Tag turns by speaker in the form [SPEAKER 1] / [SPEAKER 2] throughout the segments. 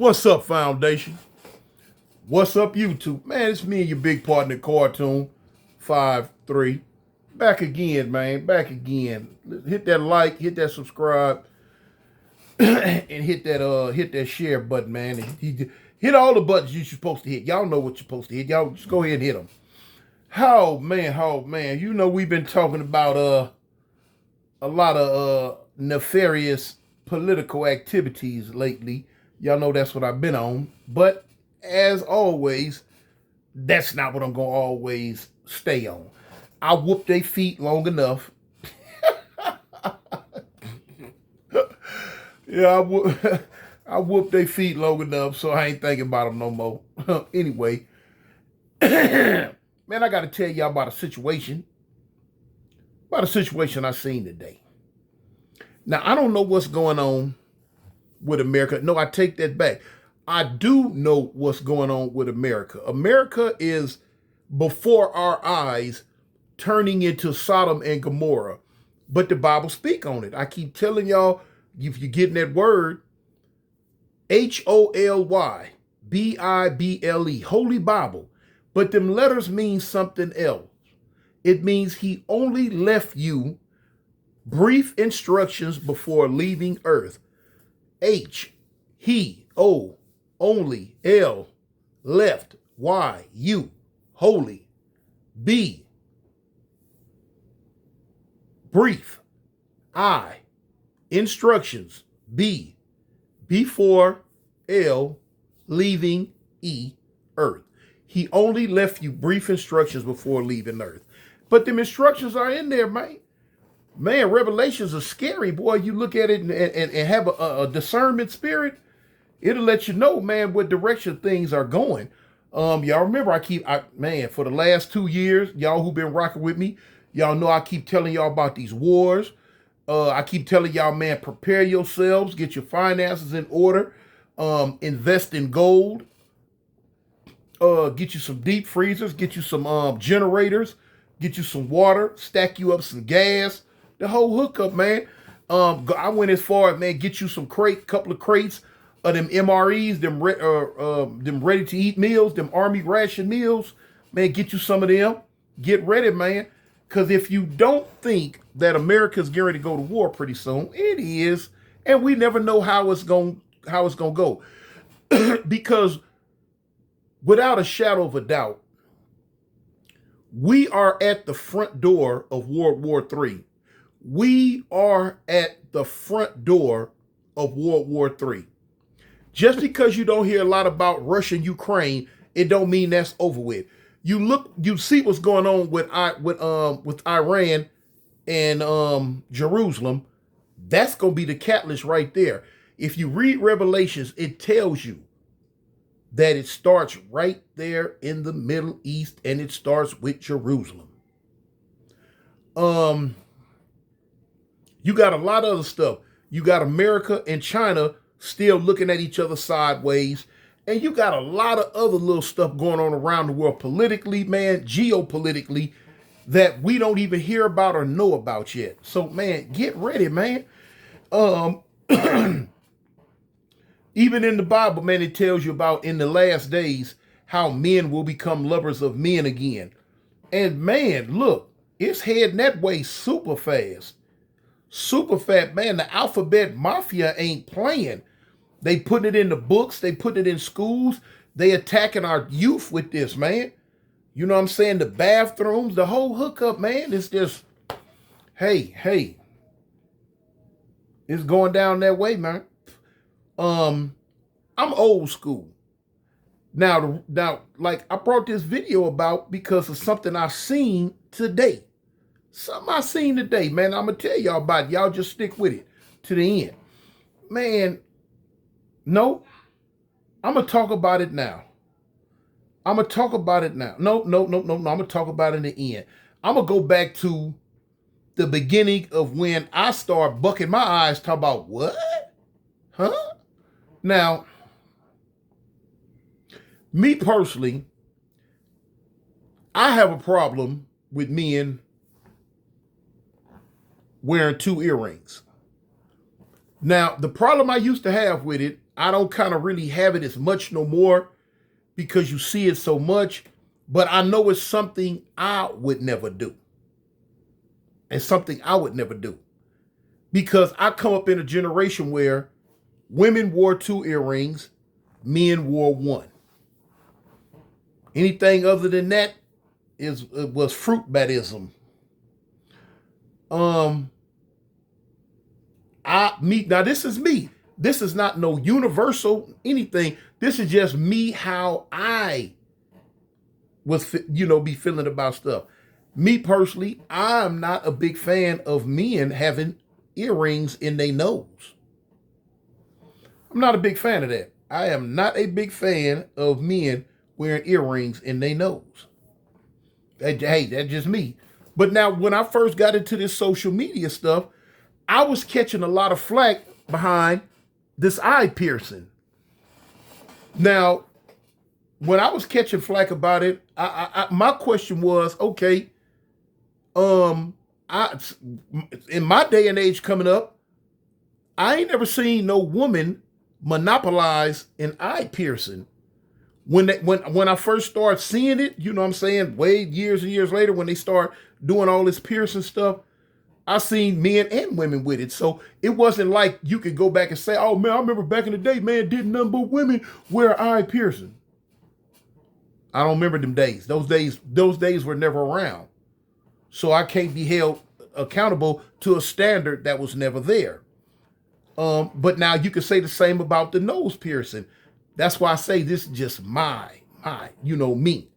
[SPEAKER 1] What's up, Foundation? What's up, YouTube? Man, it's me and your big partner, cartoon53. Back again, man. Back again. Hit that like, hit that subscribe, and hit that share button, man. Hit all the buttons you're supposed to hit. Y'all know what you're supposed to hit. Y'all just go ahead and hit them. Oh man. You know we've been talking about a lot of nefarious political activities lately. Y'all know that's what I've been on. But as always, that's not what I'm going to always stay on. I whoop their feet long enough. Yeah, I whoop their feet long enough, so I ain't thinking about them no more. Anyway, man, I got to tell y'all about a situation I seen today. Now, I don't know what's going on with America. No, I take that back. I do know what's going on with America. America is, before our eyes, turning into Sodom and Gomorrah. But the Bible speak on it. I keep telling y'all, if you're getting that word, HOLYBIBLE, Holy Bible. But them letters mean something else. It means he only left you brief instructions before leaving earth. H, he, O, only, L, left, Y, you, holy, B, brief, I, instructions, B, before, L, leaving, E, earth. He only left you brief instructions before leaving earth. But them instructions are in there, man. Man, Revelations are scary, boy. You look at it and have a discernment spirit, it'll let you know, man, what direction things are going. Y'all remember, man, for the last 2 years, y'all who been rocking with me, y'all know I keep telling y'all about these wars. I keep telling y'all, man, prepare yourselves, get your finances in order, invest in gold, get you some deep freezers, get you some generators, get you some water, stack you up some gas. The whole hookup, man. I went as far as, man, get you some couple of crates of them MREs, them ready to eat meals, them army ration meals. Man, get you some of them. Get ready, man. Because if you don't think that America's getting ready to go to war pretty soon, it is, and we never know how it's gonna go. Because without a shadow of a doubt, we are at the front door of World War III. We are at the front door of World War III. Just because you don't hear a lot about Russia and Ukraine, it don't mean that's over with. You see what's going on with Iran and Jerusalem. That's gonna be the catalyst right there. If you read Revelations, it tells you that it starts right there in the Middle East, and it starts with Jerusalem. You got a lot of other stuff. You got America and China still looking at each other sideways. And you got a lot of other little stuff going on around the world politically, man, geopolitically, that we don't even hear about or know about yet. So, man, get ready, man. Even in the Bible, man, it tells you about in the last days how men will become lovers of men again. And, man, look, it's heading that way super fast. Super fat, man. The alphabet mafia ain't playing. They putting it in the books. They putting it in schools. They attacking our youth with this, man. You know what I'm saying? The bathrooms, the whole hookup, man. It's just, hey. It's going down that way, man. I'm old school. Now, like I brought this video about because of something I seen today. Something I seen today, man. I'm going to tell y'all about it. Y'all just stick with it to the end. Man, no, I'm going to talk about it now. No. I'm going to talk about it in the end. I'm going to go back to the beginning of when I started bucking my eyes, talking about what? Huh? Now, me personally, I have a problem with men wearing 2 earrings. Now, the problem I used to have with it, I don't kind of really have it as much no more because you see it so much. But I know it's something I would never do. And something I would never do. Because I come up in a generation where women wore 2 earrings, men wore 1. Anything other than that was fruit batism. Now this is me. This is not no universal anything. This is just me how I was be feeling about stuff. Me personally, I'm not a big fan of men having earrings in their nose. I'm not a big fan of that. I am not a big fan of men wearing earrings in their nose. Hey, that's just me. But now, when I first got into this social media stuff, I was catching a lot of flack behind this eye piercing. Now, when I was catching flack about it, my question was, okay, in my day and age coming up, I ain't never seen no woman monopolize an eye piercing. When I first started seeing it, you know what I'm saying, way years and years later, when they start doing all this piercing stuff, I seen men and women with it. So it wasn't like you could go back and say, oh man, I remember back in the day, man, didn't nothing but women wear eye piercing. I don't remember them days. Those days were never around. So I can't be held accountable to a standard that was never there. But now you could say the same about the nose piercing. That's why I say this is just my, me.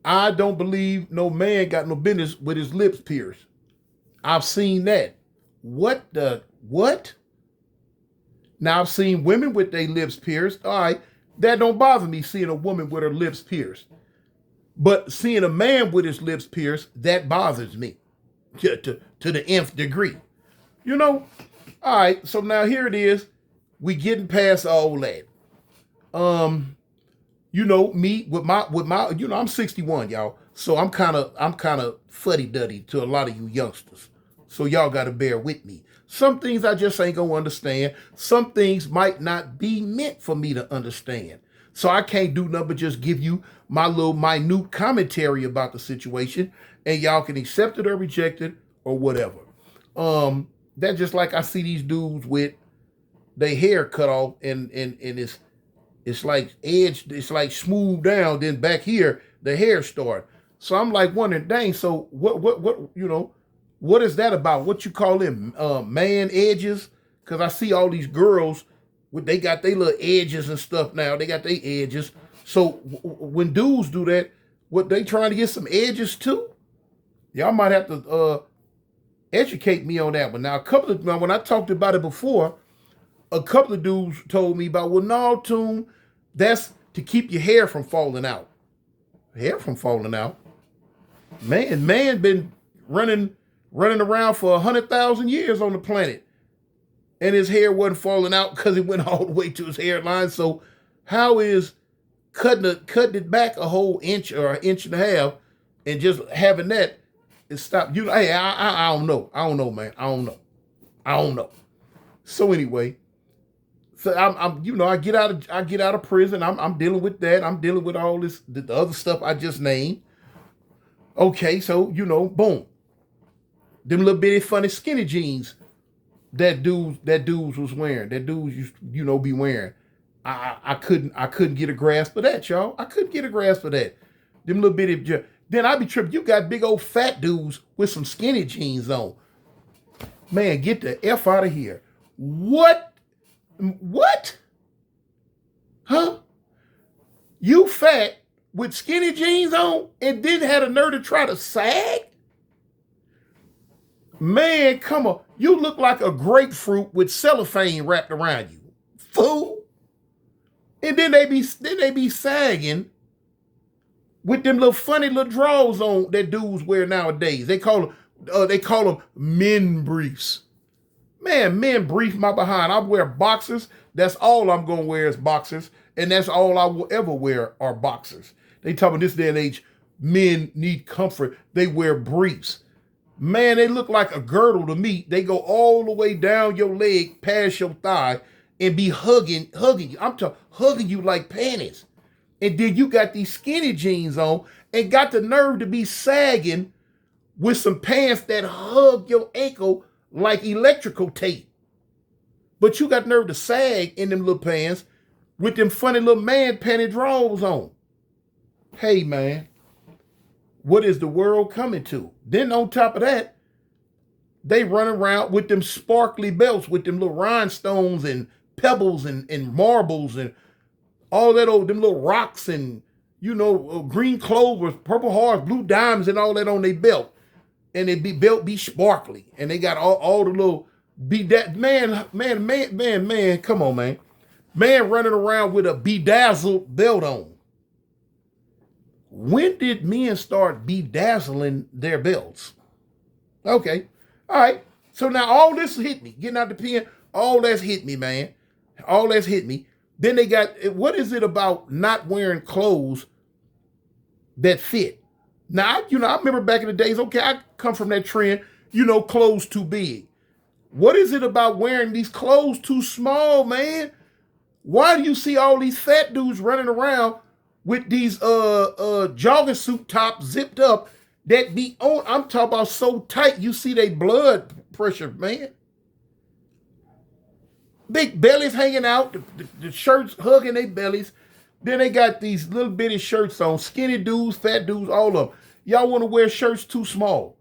[SPEAKER 1] I don't believe no man got no business with his lips pierced. I've seen that. What? Now I've seen women with their lips pierced. All right, that don't bother me seeing a woman with her lips pierced. But seeing a man with his lips pierced, that bothers me to the nth degree. All right, so now here it is. We getting past all that. Me with my, I'm 61, y'all. So I'm kind of fuddy-duddy to a lot of you youngsters. So y'all got to bear with me. Some things I just ain't gonna understand. Some things might not be meant for me to understand. So I can't do nothing but just give you my little minute commentary about the situation, and y'all can accept it or reject it or whatever. That's just like I see these dudes with their hair cut off and it's like edged, it's like smooth down, then back here the hair start. So I'm like wondering, dang, so what is that about? What you call them, man edges? Because I see all these girls, they got their little edges and stuff now. They got their edges. So when dudes do that, what, they trying to get some edges too? Y'all might have to educate me on that one. Now, when I talked about it before, a couple of dudes told me about, well, no, Toon, that's to keep your hair from falling out. Hair from falling out? Man been running around for 100,000 years on the planet, and his hair wasn't falling out because it went all the way to his hairline. So how is cutting it back a whole inch or an inch and a half and just having that is stop? Hey, I don't know. I don't know, man. I don't know. So anyway, so I get out of prison. I'm dealing with that. I'm dealing with all this, the other stuff I just named. Okay, so boom. Them little bitty funny skinny jeans that dudes was wearing, that dudes used be wearing. I couldn't get a grasp of that, y'all. I couldn't get a grasp of that. Them little bitty. Then I be tripping. You got big old fat dudes with some skinny jeans on. Man, get the F out of here. What? Huh? You fat with skinny jeans on and didn't have the nerve to try to sag? Man, come on. You look like a grapefruit with cellophane wrapped around you. Fool. And then they be sagging with them little funny little drawers on that dudes wear nowadays. They call them men briefs. Man, men brief my behind. I wear boxers. That's all I'm gonna wear is boxers, and that's all I will ever wear are boxers. They talk about this day and age, men need comfort. They wear briefs. Man, they look like a girdle to me. They go all the way down your leg, past your thigh, and be hugging you. I'm talking hugging you like panties. And then you got these skinny jeans on and got the nerve to be sagging with some pants that hug your ankle like electrical tape. But you got nerve to sag in them little pants with them funny little man panty drawers on. Hey, man, what is the world coming to? Then on top of that, they run around with them sparkly belts with them little rhinestones and pebbles and marbles and all that old, them little rocks and, green clovers, purple hearts, blue diamonds and all that on their belt. And they belt be sparkly. And they got all the little, man, come on, man. Man running around with a bedazzled belt on. When did men start bedazzling their belts? Okay. All right. So now all this hit me. Getting out the pen, all that's hit me, man. All that's hit me. Then they got, what is it about not wearing clothes that fit? Now, I remember back in the days, okay, I come from that trend, clothes too big. What is it about wearing these clothes too small, man? Why do you see all these fat dudes running around with these jogging suit tops zipped up that be on? I'm talking about so tight you see their blood pressure, man. Big bellies hanging out, the shirts hugging their bellies. Then they got these little bitty shirts on, skinny dudes, fat dudes, all of them. Y'all want to wear shirts too small.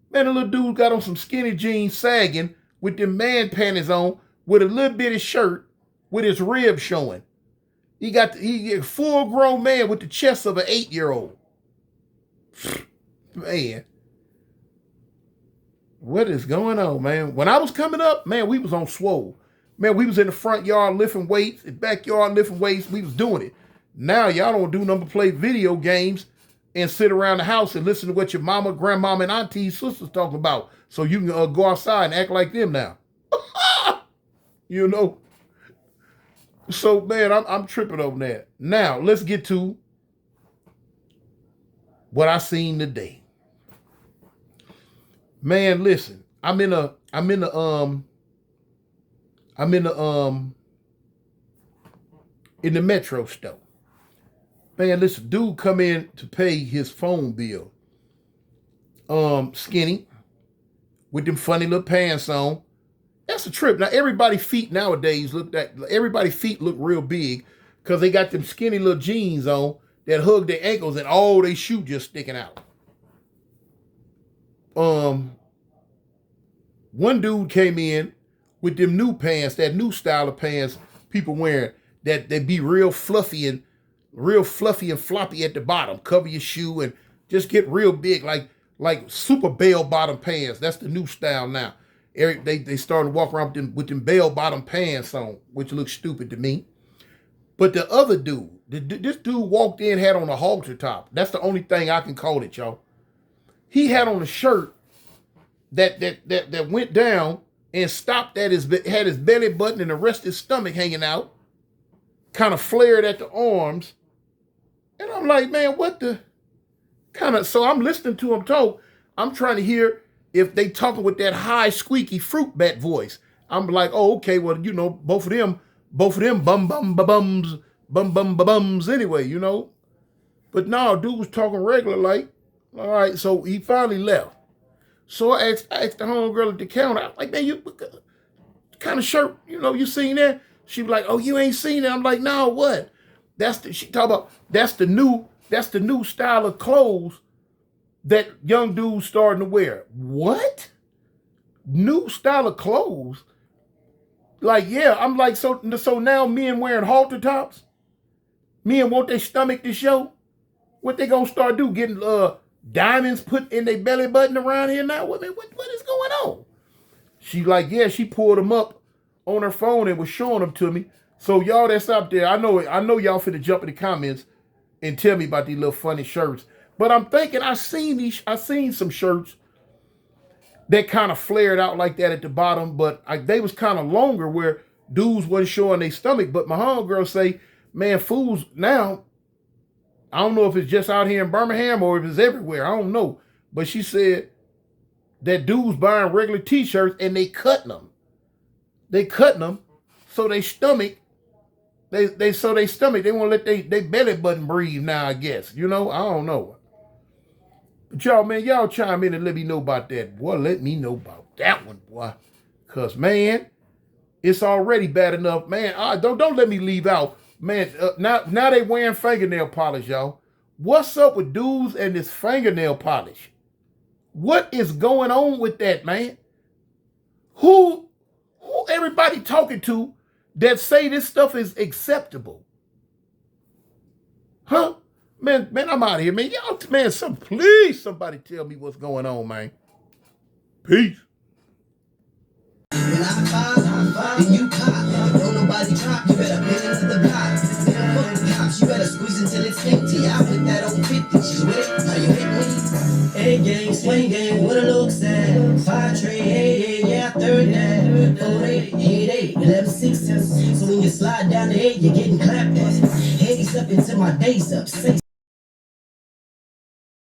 [SPEAKER 1] Man, the little dude got on some skinny jeans sagging with them man panties on with a little bitty shirt with his ribs showing. He a full grown man with the chest of an 8-year-old. Man. What is going on, man? When I was coming up, man, we was on swole. Man, we was in the front yard lifting weights, in backyard lifting weights. We was doing it. Now y'all don't do nothing but play video games and sit around the house and listen to what your mama, grandmama, and aunties, sisters talk about. So you can go outside and act like them now. So, man, I'm tripping over that. Now, let's get to what I seen today. Man, listen, I'm in the Metro store. Man, listen, dude come in to pay his phone bill. Skinny, with them funny little pants on. That's a trip. Now everybody's feet nowadays look real big because they got them skinny little jeans on that hug their ankles and all they shoe just sticking out. One dude came in with them new pants, that new style of pants people wearing, that they be real fluffy and floppy at the bottom. Cover your shoe and just get real big, like super bell bottom pants. That's the new style now. They starting to walk around with them bell bottom pants on, which looks stupid to me. But the other dude, this dude walked in, had on a halter top. That's the only thing I can call it, y'all. He had on a shirt that went down and stopped had his belly button and the rest of his stomach hanging out, kind of flared at the arms. And I'm like, man, what the so I'm listening to him talk. I'm trying to hear if they talking with that high squeaky fruit bat voice. I'm like, oh, okay, well, both of them bums anyway, But no, dude was talking regular like. All right, so he finally left. So I asked the homegirl at the counter, I was like, man, you what kind of shirt, you seen that? She was like, oh, you ain't seen it. I'm like, no, what? She talk about, that's the new style of clothes that young dudes starting to wear. What? New style of clothes? Like, yeah, I'm like, so now men wearing halter tops? Men want their stomach to show? What they gonna start do? Getting diamonds put in their belly button around here now? What is going on? She like, yeah, she pulled them up on her phone and was showing them to me. So y'all that's out there, I know y'all finna jump in the comments and tell me about these little funny shirts. But I'm thinking I seen some shirts that kind of flared out like that at the bottom, but they was kind of longer where dudes wasn't showing their stomach. But my homegirl say, man, fools now, I don't know if it's just out here in Birmingham or if it's everywhere. I don't know. But she said that dudes buying regular t-shirts and they cutting them. They cutting them so they stomach, they won't let they belly button breathe now, I guess. You know, I don't know. But y'all, man, y'all chime in and let me know about that. Boy, let me know about that one, boy. Cause man, it's already bad enough. Man, don't let me leave out. Man, now they wearing fingernail polish, y'all. What's up with dudes and this fingernail polish? What is going on with that, man? Who everybody talking to that say this stuff is acceptable? Huh? Man, I'm out of here, man. Y'all, man, please somebody tell me what's going on, man. Peace.
[SPEAKER 2] When I fall, then you pop. Don't nobody drop, you better pin into the block. Fuck the cops, you better squeeze until it's empty. I put that on 50, she's with it, now you hit me. A game, swing game, what it looks at. 5 trade, hey, yeah, third that. 4 8, 8 8, 11 6. So when you slide down the 8, you're getting clapped at. Head up into my days up, 6.